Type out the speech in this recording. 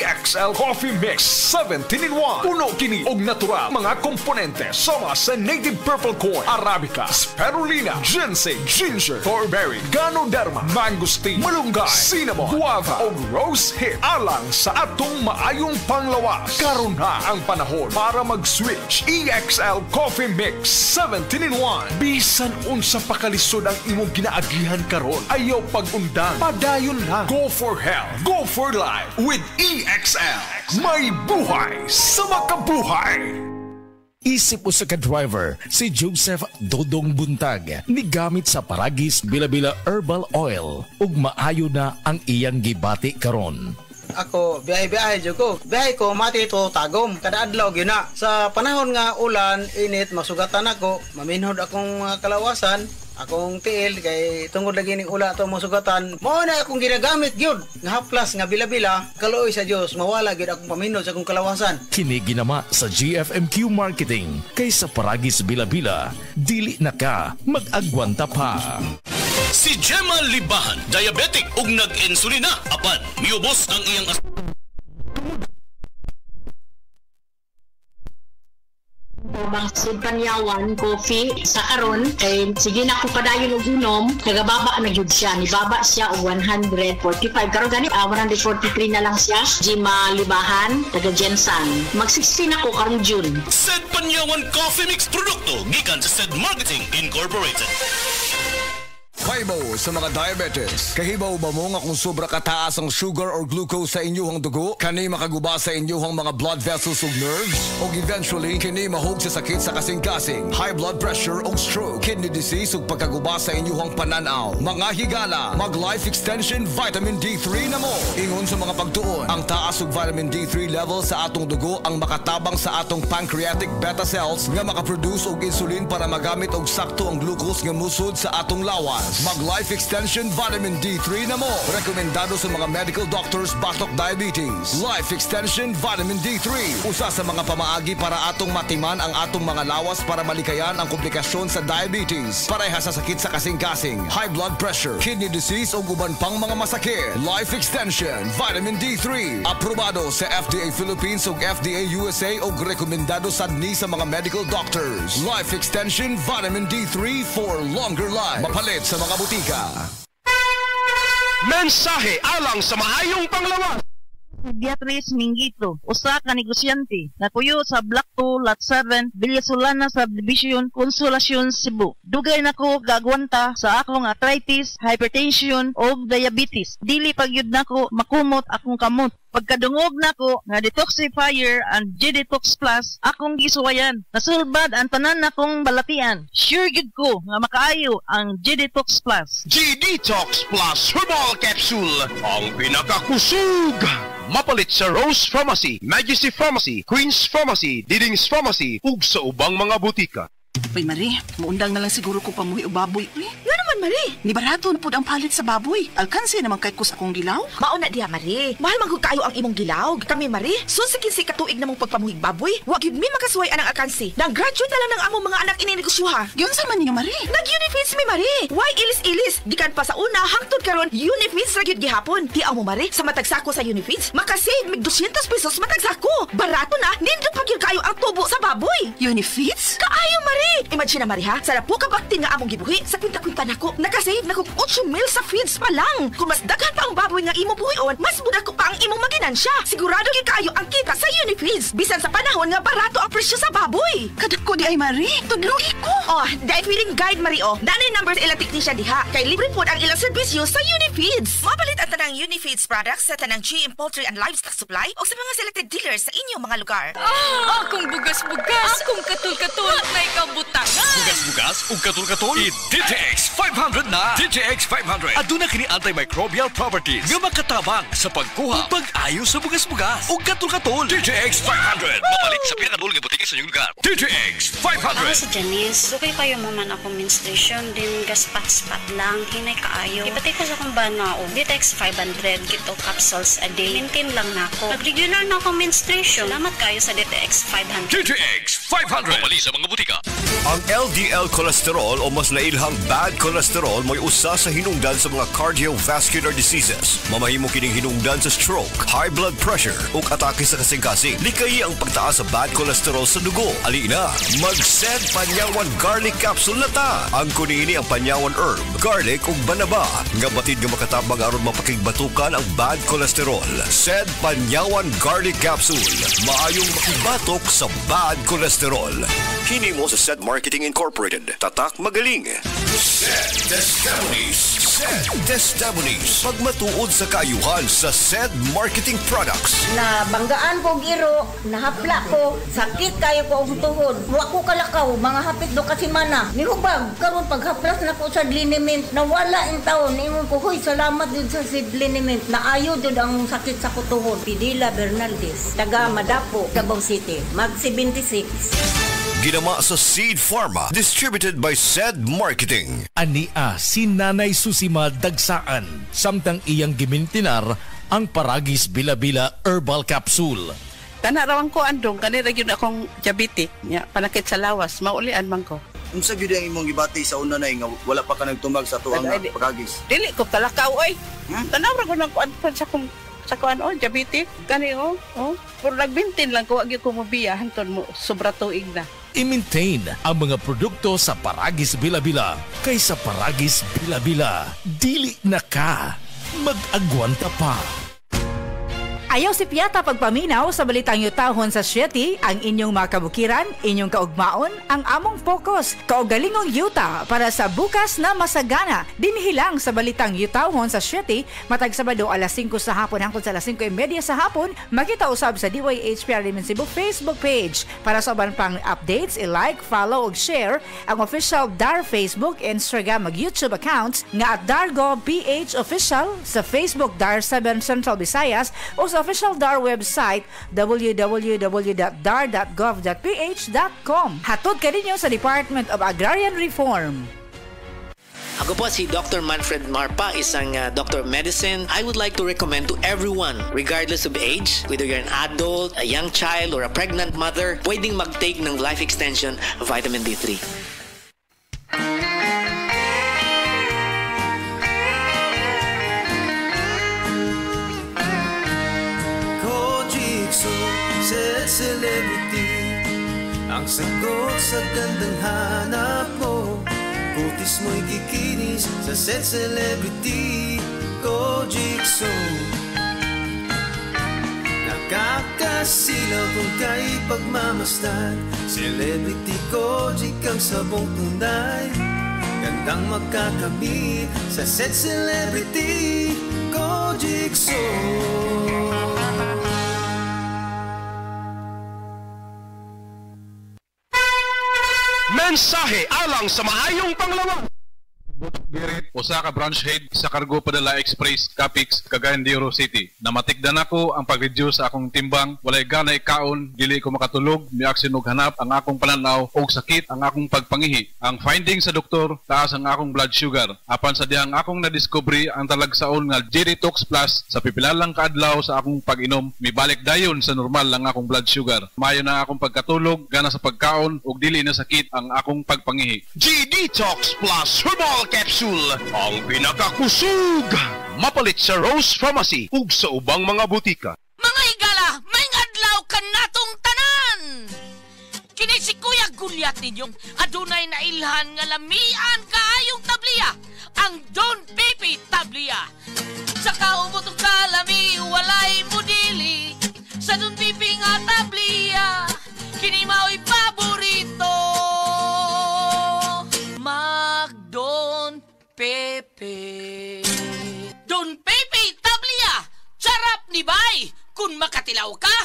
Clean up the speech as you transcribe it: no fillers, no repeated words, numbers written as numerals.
EXL Coffee Mix 17-in-1. Puno kini og natural mga komponente sama sa native purple corn, arabica, spirulina, ginseng, ginger, thornberry, ganoderma, mangosteen, malunggay, cinnamon, guava o rose hip alang sa atong maayong panglawas. Karon na ang panahon para mag-switch. EXL Coffee Mix 17-in-1. Bisan unsa pakalisod ang imong ginaagihan karon, ayaw pag-undang, padayon lang. Go for health, go for life with EXL. May buhay sa makabuhay. Isip usa ka driver si Joseph Dodong Buntag ni gamit sa Paragis Bila-Bila Herbal Oil ug maayo na ang iyang gibati karon. Ako, biyahe-biyahe dyan ko. Biyahe ko, mati ito tagom. Kada adlaw gina. Sa panahon nga ulan, init, masugatan ako. Maminhod akong kalawasan. Akong tiil, kay tungod lagi ning ula ito masugatan. Mao na akong ginagamit gyud. Nga haplas, nga bila-bila. Kaluoy sa Dios, mawala gyud akong paminhod sa akong kalawasan. Kini ginama sa GFMQ Marketing. Kay sa Paragis Bila-Bila, dili na ka mag-agwanta pa. Si Gemma Libahan, diabetic ug nag-insulina. Apan, miubos ang iyang Bangsod panyawan, coffee, sa karon kay sige na ko padayon og inom, nagababa na gyud siya. Nibaba siya og 145. Karon gani 143 na lang siya. Gemma Libahan, taga Jensan. Mag-16 ako karong June. Sed Panyawan Coffee Mix produkto gikan sa Sed Marketing Incorporated. Kaibaw sa mga diabetes. Kahibaw ba mo nga kung sobra kataas ang sugar or glucose sa inyong dugo? Kani makaguba sa inyong mga blood vessels ug nerves? O eventually, kini mahog sa sakit sa kasing-kasing, high blood pressure o stroke, kidney disease ug pagkaguba sa inyong pananaw. Mga higala, mag-life extension vitamin D3 na mo. Ingon sa mga pagtuon, ang taas ug vitamin D3 level sa atong dugo ang makatabang sa atong pancreatic beta cells nga makaproduce og insulin para magamit og sakto ang glucose nga musod sa atong lawas. Mag-life extension vitamin D3 na mo. Rekomendado sa mga medical doctors batok diabetes. Life extension vitamin D3. Usa sa mga pamaagi para atong matiman ang atong mga lawas para malikayan ang komplikasyon sa diabetes. Pareha sa sakit sa kasing-kasing, high blood pressure, kidney disease o uban pang mga masakit. Life extension vitamin D3. Aprobado sa FDA Philippines ug FDA USA ug rekomendado sad ni sa mga medical doctors. Life extension vitamin D3 for longer life. Mapalit sa mga butika. Mensahe alang sa maayong panglawas. Beatrice Mingito, usa ka negosyante, nakuyo sa Block 2, Lot 7, Villasolana Subdivision, Consolacion, Cebu. Dugay nako gagwanta sa akong arthritis, hypertension o diabetes. Dili pagyud nako makumot akong kamot. Pagkadungog nako nga detoxifier and G-Detox Plus, akong gisuwayan. Nasulbad ang tanan nakong balatian. Sure gid ko nga makaayo ang G-Detox Plus. G-Detox Plus Herbal Capsule, ang pinakakusog. Mapalit sa Rose Pharmacy, Majesty Pharmacy, Queen's Pharmacy, Diding's Pharmacy, ug sa ubang mga butika. Uy, Marie, muundang na lang siguro ko pamuhi o baboy. Nga naman, Marie. Ni barato na po ang palit sa baboy. Alkansi naman kay kus akong gilaw. Mauna diha, Marie. Mahal manghug kayo ang imong gilaw. Kami, Marie, sunsikin si katuig namong pagpamuhig baboy. Wag yun mi makasuway anang alkansi. Nag-graduate na lang ng among mga anak ininegosyoha. Yun sa man niyo, Marie. Nag-Unifeeds mi, Marie. Why ilis-ilis? Gikan pa sa una, hangtod karon Unifeeds ra gyud gihapon. Tiaw mo, Marie, sa matagsako sa Unifeeds, makasave mig 200 pesos matagsako. Barato na, nindot pa gyud kayo ang tubo sa baboy. Unifeeds? Kaayo, Marie. Imagine na, Marie, ha? Sa po ka baktin nga among gibuhi, sa kwinta-kwinta nako, nakasave na kong 8 mil sa feeds pa lang. Kung mas daghan pa ang baboy nga imo buhion, mas budak ko pa ang imong maginansya. Sigurado gyud kayo ang kita sa Unifeeds. Bisan sa panahon nga barato ang presyo sa baboy. Kadako di ay, Marie. Tudlugi ko. Oh, dahil feeding guide, Marie, oh. Nanay numbers ilang technician diha. Kay libre po ang ilang serbisyo sa Unifeeds. Mapalit ang tanang Unifeeds products sa tanang GM Poultry and Livestock Supply o sa mga selected dealers sa inyong mga lugar. Akong bugas-bugas, akong katul-katul, may kabutangan. Bugas-bugas ug katul-katul. I-DTX 500 na. DTX 500. Aduna kini antimicrobial properties nga makatabang sa pagkuha ug pag-ayo sa bugas-bugas ug katul-katul. DTX 500. Mapalit sa pinakadul nga butika sa inyong lugar. DTX 500. Ako si Janice. Sukay kayo maman ako menstruation din gaspat-spat lang. Hinay kaayo. Ipatay ko sa kong bana o DTX 500 kito capsules a day. Maintain lang na ako. Nag-regular na ako menstruation. Salamat kayo sa DTX 500. DTX 500. Mapalit sa mga butika. Ang LDL cholesterol o mas nailhang bad cholesterol mo'y usa sa hinungdan sa mga cardiovascular diseases. Mamahimo kining hinungdan sa stroke, high blood pressure ug atake sa kasing-kasing. Likayi ang pagtaas sa bad cholesterol sa dugo. Alina, mag-SED Panyawan Garlic Capsule na ta. Ang kunini ang Panyawan herb, garlic ug banaba nga batid nga makatabang aron mapakigbatukan ang bad cholesterol. SED Panyawan Garlic Capsule. Maayong makibatok sa bad cholesterol. Hini mo sa SED Marketing Incorporated. Tatak magaling. SED Testimonies. SED Testimonies. Pagmatuod sa kaayuhan sa SED Marketing Products. Na banggaan ko giro, nahapla ko, sakit kayo ko ang tuhod. Wa ko kalakaw, mga hapit do kasi mana. Nihubag, karon paghaplas na ko sa liniment, nawala in taon. Ingon ko, hoy, salamat din sa seed liniment. Naayo din ang sakit sa kutuhod. Pidila Bernaldez, taga Madapo, Davao City, mag 76. Ginama sa Seed Pharma, distributed by SED Marketing. Ania si Nanay Susima Dagsaan, samtang iyang gimintinar ang Paragis Bila-Bila Herbal Capsule. Tanarawan ko andong, kanira yun akong diabetic, panakit sa lawas, maulian man ko. Unsa gyud ang imong gibati sa una na nga wala pa ka nagtumag sa tuwang Paragis? Dili ko talakaw oy. Tanawra ko nang kuan sa kuan diabetic kani pero nagbintin lang ko agi ko mobiya hanton mo sobra tuig na. I-maintain ang mga produkto sa Paragis Bila-Bila kaysa Paragis Bila-Bila. Dili na ka. Mag-agwanta pa. Ayaw si Piata pagpaminaw sa balitang yutahon sa Sieti, ang inyong mga kabukiran, inyong kaugmaon, ang among focus, kaugalingong yuta para sa bukas na masagana. Dinhilang sa balitang yutahon sa Sieti, matag Sabado alas 5 sa hapon hangtod sa alas 5:30 sa hapon, makita usab sa DYHPR Limen Cebu Facebook page. Para sa uban pang updates, i-like, follow ug share ang official DAR Facebook, Instagram ug YouTube accounts nga at Dargo PH Official sa Facebook DAR 7 Central Visayas o sa official DAR website www.dar.gov.ph.com. Hatod ka ninyo sa Department of Agrarian Reform. Ako po si Dr. Manfred Marpa, isang Dr. of Medicine. I would like to recommend to everyone, regardless of age, whether you're an adult, a young child, or a pregnant mother, pwedeng mag-take ng Life Extension Vitamin D3. Celebrity, ang sagot sa gandang hanap mo. Kutis mo'y kikinis sa Set Celebrity Kojikso. Nakakasilaw kung kay pagmamasdan. Celebrity Kojik ang sabong tunay. Gandang magkakamit sa Set Celebrity Kojikso. Mensahe alang sa maayong panglawas. Birit, usa ka branch head sa Cargo Padala Express, Capix, Cagayan de Oro City. Namatikdan ako ang pag-reduce sa akong timbang, walay ganay kaon, dili ko makatulog, miaksin og hanap ang akong pananaw og sakit ang akong pagpangihi. Ang finding sa doktor, taas ang akong blood sugar. Apan sa dihang akong nadiscovery ang talagsaon nga G-Detox Plus sa pipilalang kaadlaw sa akong pag-inom, mibalik dayon sa normal ang akong blood sugar. Mayo na akong pagkatulog, gana sa pagkaon ug dili na sakit ang akong pagpangihi. G-Detox Plus Herbal Capsule, ang pinakakusog, mapalit sa Rose Pharmacy ug sa ubang mga butika. Mga higala, may adlaw ka natong tanan! Kini si Kuya Gulyat ninyong adunay na ilhan nga lamian kaayong tabliya, ang Don Pepe Tabliya. Sa kaumutong kalami, walay mudili, sa Don Pepe nga tabliya, kini mao'y paborito. Don Pepe. Don Pepe Tabliya, charap ni bay. Kung makatilaw ka,